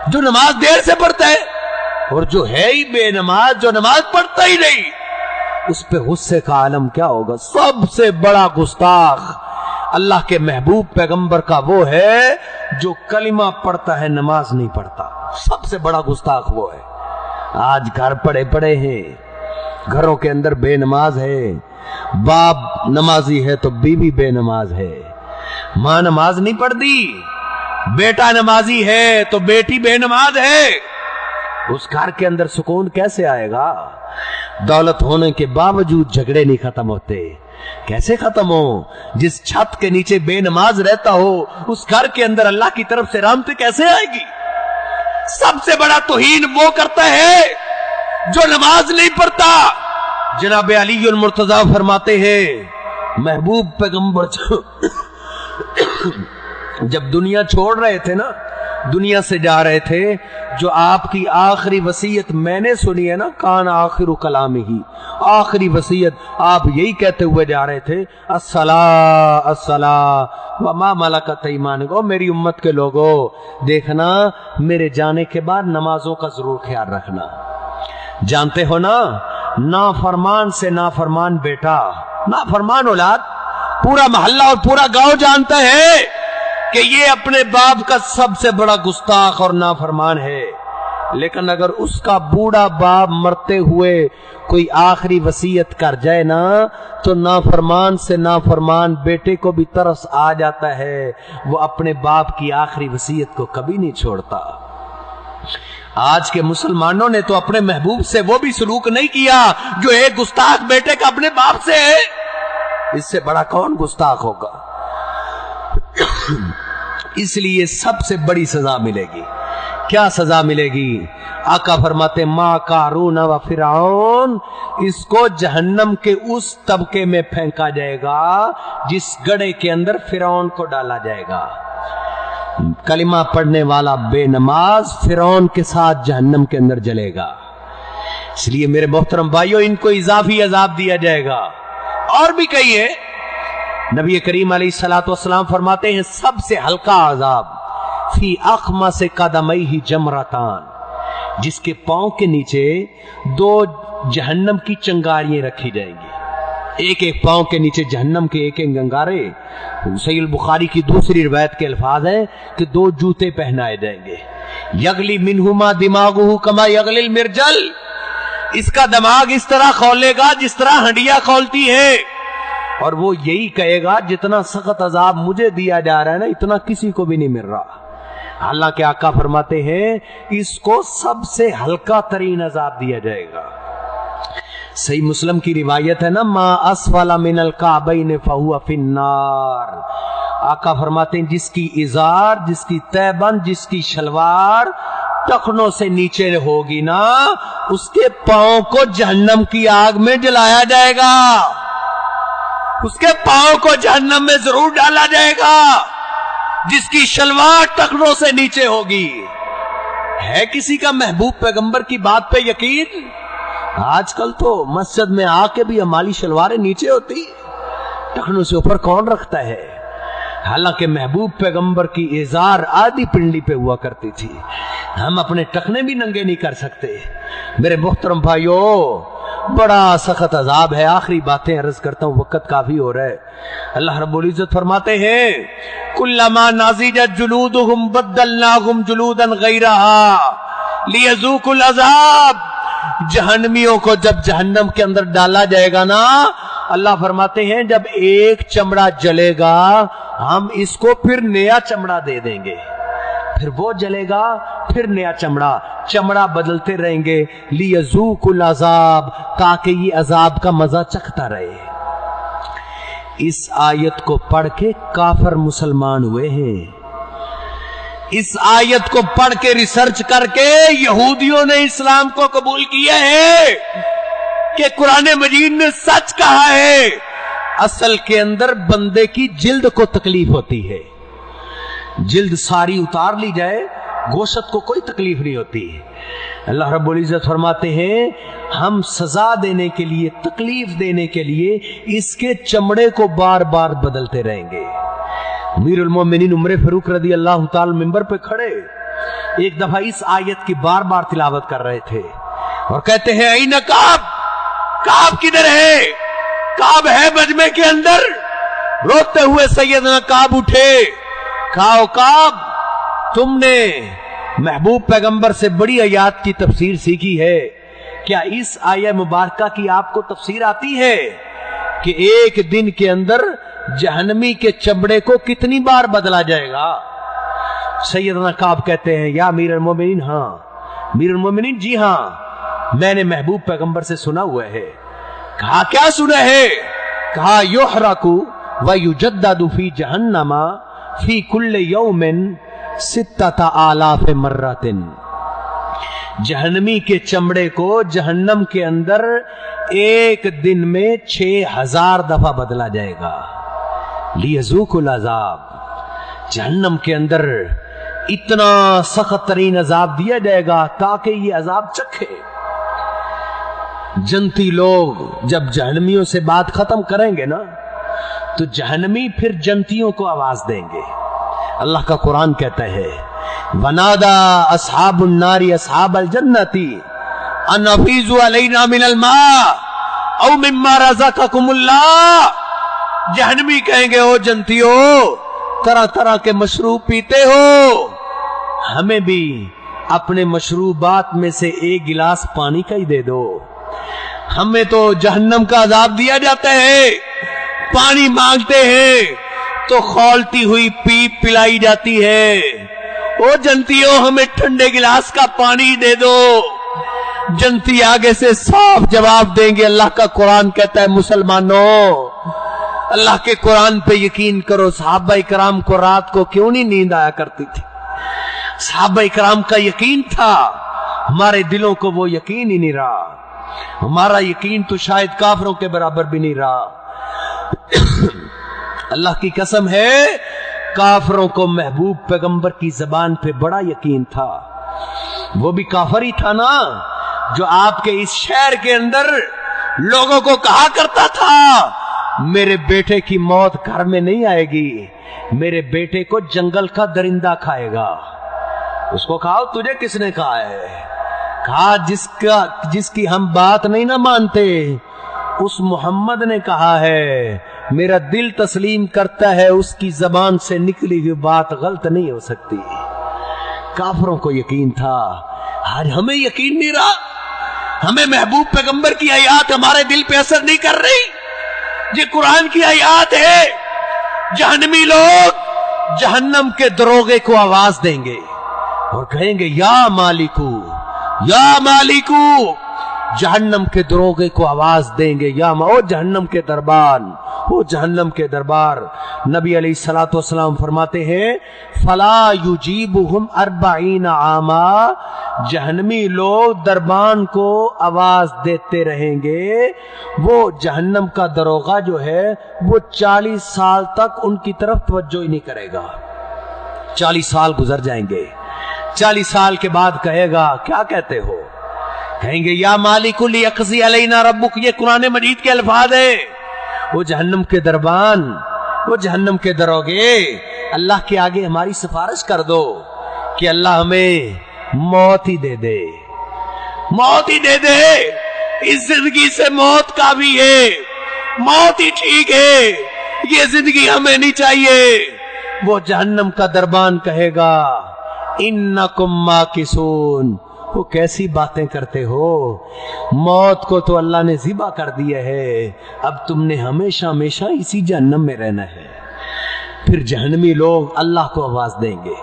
जो नमाज देर से पढ़ता है, और जो है ही बेनमाज, जो नमाज पढ़ता ही नहीं, उस पे गुस्से का आलम क्या होगा। सबसे बड़ा गुस्ताख अल्लाह के महबूब पैगंबर का वो है जो कलिमा पढ़ता है, नमाज नहीं पढ़ता। सबसे बड़ा गुस्ताख वो है। आज घर पड़े पड़े हैं, घरों के अंदर बेनमाज है, बाप नमाजी है तो बीवी बेनमाज है, मां नमाज नहीं पढ़ती, बेटा नमाजी है तो बेटी बेनमाज है। उस घर के अंदर सुकून कैसे आएगा। दौलत होने के बावजूद झगड़े नहीं खत्म होते। कैसे खत्म हो। जिस छत के नीचे बेनमाज रहता हो उस घर के अंदर अल्लाह की तरफ से रहमत कैसे आएगी। सबसे बड़ा तौहीन वो करता है जो नमाज नहीं पढ़ता। जनाब अली मुर्तजा फरमाते हैं, महबूब पैगंबर जब दुनिया छोड़ रहे थे ना, दुनिया से जा रहे थे, जो आपकी आखिरी वसीयत मैंने सुनी है ना, कान आखिर कलाम ही, आखिरी वसीयत आप यही कहते हुए जा रहे थे, अस्सला अस्सला व मा मलकत ईमानुकुम। मेरी उम्मत के लोगों, देखना मेरे जाने के बाद नमाजों का जरूर ख्याल रखना। जानते हो ना, नाफरमान से नाफरमान बेटा, नाफरमान औलाद, पूरा मोहल्ला और पूरा गांव जानता है कि ये अपने बाप का सबसे बड़ा गुस्ताख और नाफरमान है। लेकिन अगर उसका बूढ़ा बाप मरते हुए कोई आखिरी वसीयत कर जाए ना, तो नाफरमान से नाफरमान बेटे को भी तरस आ जाता है। वो अपने बाप की आखिरी वसीयत को कभी नहीं छोड़ता। आज के मुसलमानों ने तो अपने महबूब से वो भी सलूक नहीं किया जो एक गुस्ताख बेटे का अपने बाप से है। इससे बड़ा कौन गुस्ताख होगा। इसलिए सबसे बड़ी सजा मिलेगी। क्या सजा मिलेगी। आका फरमाते, माँ कारून व फिरौन, इसको जहन्नम के उस तबके में फेंका जाएगा जिस गड्ढे के अंदर फिरौन को डाला जाएगा। कलिमा पढ़ने वाला बेनमाज फिरौन के साथ जहन्नम के अंदर जलेगा। इसलिए मेरे मोहतरम भाइयों, इनको इजाफी अजाब दिया जाएगा। और भी कहिए, नबी करीम अलैहिस्सलातु वस्सलाम फरमाते हैं, सबसे हल्का अजाब फी अखमा से कदमई ही जमरतान, जिसके पांव के नीचे दो जहन्नम की चंगारियां रखी जाएंगी। एक एक पांव के नीचे जहन्नम के एक एक गंगारे। सहीह बुखारी की दूसरी रिवायत के अल्फाज हैं कि दो जूते पहनाए जाएंगे। यगली मिनहुमा दिमागुहु कमा यगलिल मिर्जल, इसका दिमाग इस तरह खौलेगा जिस तरह हंडिया खौलती है। और वो यही कहेगा, जितना सख्त अजाब मुझे दिया जा रहा है ना, इतना किसी को भी नहीं मिल रहा। हालांकि आका फरमाते हैं, इसको सबसे हल्का तरीन अजाब दिया जाएगा। सही मुस्लिम की रिवायत है ना, मा अस्फला मिनल काबैन फहुवा फिन्नार। आका फरमाते हैं, जिसकी इजार, जिसकी तैबंद, जिसकी शलवार टखनों से नीचे होगी ना, उसके पांव को जहन्नम की आग में जलाया जाएगा। उसके पांव को जहन्नम में जरूर डाला जाएगा। जिसकी शलवार टखनों से नीचे होगी। है किसी का महबूब पैगंबर की बात पे यकीन। आजकल तो मस्जिद में आके भी हमारी शलवारें नीचे होती, टखनों से ऊपर कौन रखता है। हालांकि महबूब पैगंबर की इजार आधी पिंडी पे हुआ करती थी। हम अपने टखने भी नंगे नहीं कर सकते। मेरे मुहतरम भाइयों, बड़ा सख्त अजाब है। आखिरी बातें अर्ज करता हूं, वक्त काफी हो रहा है। अल्लाह रब्बुल इज्जत फरमाते हैं, कुल्लमा नाज़िजत जुलूदुहुम बद्दलनाहुम जुलूदन गैरहा लियज़ूकुल अज़ाब। जहन्नमियों को जब जहन्नम के अंदर डाला जाएगा ना, अल्लाह फरमाते हैं, जब एक चमड़ा जलेगा हम इसको फिर नया चमड़ा दे देंगे। फिर वो जलेगा, फिर नया चमड़ा बदलते रहेंगे। लियज़ूकुल अज़ाब, ताकि ये अजाब का मजा चखता रहे। इस आयत को पढ़ के काफिर मुसलमान हुए हैं। इस आयत को पढ़ के रिसर्च करके यहूदियों ने इस्लाम को कबूल किया है कि कुरान मजीद ने सच कहा है। असल के अंदर बंदे की जिल्द को तकलीफ होती है। जिल्द सारी उतार ली जाए, गोशत को कोई तकलीफ नहीं होती। अल्लाह रब्बुल इज्जत फरमाते हैं, हम सजा देने के लिए, तकलीफ देने के लिए इसके चमड़े को बार बार बदलते रहेंगे। अमीरुल मोमिनीन उमर फारूक रदी अल्लाह ताला मिंबर पे खड़े, ایک دفعہ اس آیت کی بار بار تلاوت کر رہے تھے اور کہتے ہیں این کعب، کعب کدھر ہے؟ کعب ہے مجمع کے اندر۔ روتے ہوئے سیدنا کعب اٹھے، کہا کعب تم نے محبوب پیغمبر سے بڑی آیات کی تفسیر سیکھی ہے، کیا اس آیہ مبارکہ کی آپ کو تفسیر آتی ہے کہ ایک دن کے اندر جہنمی کے چمڑے کو کتنی بار بدلا جائے گا؟ سیدنا کعب کہتے ہیں یا امیر المومنین، ہاں امیر المومنین، جی ہاں میں نے محبوب پیغمبر سے سنا ہوا ہے۔ کہا کیا سنا ہے؟ کہا یحرق ویجدد فی جہنم فی کل یوم 6000 مرۃ، جہنمی کے چمڑے کو جہنم کے اندر ایک دن میں 6000 دفعہ بدلا جائے گا۔ لیذوقوا العذاب، جہنم کے اندر اتنا سخت ترین عذاب دیا جائے گا تاکہ یہ عذاب چکھے۔ جنتی لوگ جب جہنمیوں سے بات ختم کریں گے نا تو جہنمی پھر جنتیوں کو آواز دیں گے۔ اللہ کا قرآن کہتا ہے وَنَادَى أَصْحَابُ النَّارِ أَصْحَابَ الْجَنَّةِ أَنْ أَفِيضُوا عَلَيْنَا مِنَ الْمَاءِ أَوْ مِمَّا رَزَقَكُمُ اللَّهُ، جہنمی کہیں گے او جنتیو طرح طرح کے مشروب پیتے ہو، ہمیں بھی اپنے مشروبات میں سے ایک گلاس پانی کا ہی دے دو، ہمیں تو جہنم کا عذاب دیا جاتا ہے، پانی مانگتے ہیں تو کھولتی ہوئی پیپ پلائی جاتی ہے، او جنتیوں ہمیں ٹھنڈے گلاس کا پانی دے دو۔ جنتی آگے سے صاف جواب دیں گے، اللہ کا قرآن کہتا ہے مسلمانوں اللہ کے قرآن پہ یقین کرو۔ صحابہ کرام کو رات کو کیوں نہیں نیند آیا کرتی تھی؟ صحابہ کرام کا یقین تھا، ہمارے دلوں کو وہ یقین ہی نہیں رہا، ہمارا یقین تو شاید کافروں کے برابر بھی نہیں رہا۔ اللہ کی قسم ہے کافروں کو محبوب پیغمبر کی زبان پہ بڑا یقین تھا۔ وہ بھی کافر ہی تھا نا جو آپ کے اس شہر کے اندر لوگوں کو کہا کرتا تھا میرے بیٹے کی موت گھر میں نہیں آئے گی، میرے بیٹے کو جنگل کا درندہ کھائے گا۔ اس کو کہا تجھے کس نے کہا ہے؟ کہا جس کی ہم بات نہیں نہ مانتے اس محمد نے کہا ہے، میرا دل تسلیم کرتا ہے اس کی زبان سے نکلی ہوئی بات غلط نہیں ہو سکتی۔ کافروں کو یقین تھا، آج ہمیں یقین نہیں رہا، ہمیں محبوب پیغمبر کی آیات ہمارے دل پہ اثر نہیں کر رہی۔ یہ قرآن کی آیات ہے، جہنمی لوگ جہنم کے دروغے کو آواز دیں گے اور کہیں گے یا مالکو یا مالکو، جہنم کے دروغے کو آواز دیں گے یا او جہنم کے دربان، او جہنم کے دربار۔ نبی علیہ الصلوۃ والسلام فرماتے ہیں فلا یجیبہم 40 عاما، جہنمی لوگ دربان کو آواز دیتے رہیں گے، وہ جہنم کا دروغہ جو ہے وہ 40 سال تک ان کی طرف توجہ ہی نہیں کرے گا۔ 40 سال گزر جائیں گے، 40 سال کے بعد کہے گا کیا کہتے ہو؟ کہیں گے یا مالک لیقضی علینا ربک، یہ قرآن مجید کے الفاظ ہیں۔ وہ جہنم کے دربان، وہ جہنم کے دروغے اللہ کے آگے ہماری سفارش کر دو کہ اللہ ہمیں موت ہی دے دے، موت ہی دے دے، اس زندگی سے موت کا بھی ہے، موت ہی ٹھیک ہے، یہ زندگی ہمیں نہیں چاہیے۔ وہ جہنم کا دربان کہے گا انکم ماکثون، وہ کیسی باتیں کرتے ہو، موت کو تو اللہ نے ذبح کر دیا ہے، اب تم نے ہمیشہ ہمیشہ اسی جہنم میں رہنا ہے۔ پھر جہنمی لوگ اللہ کو آواز دیں گے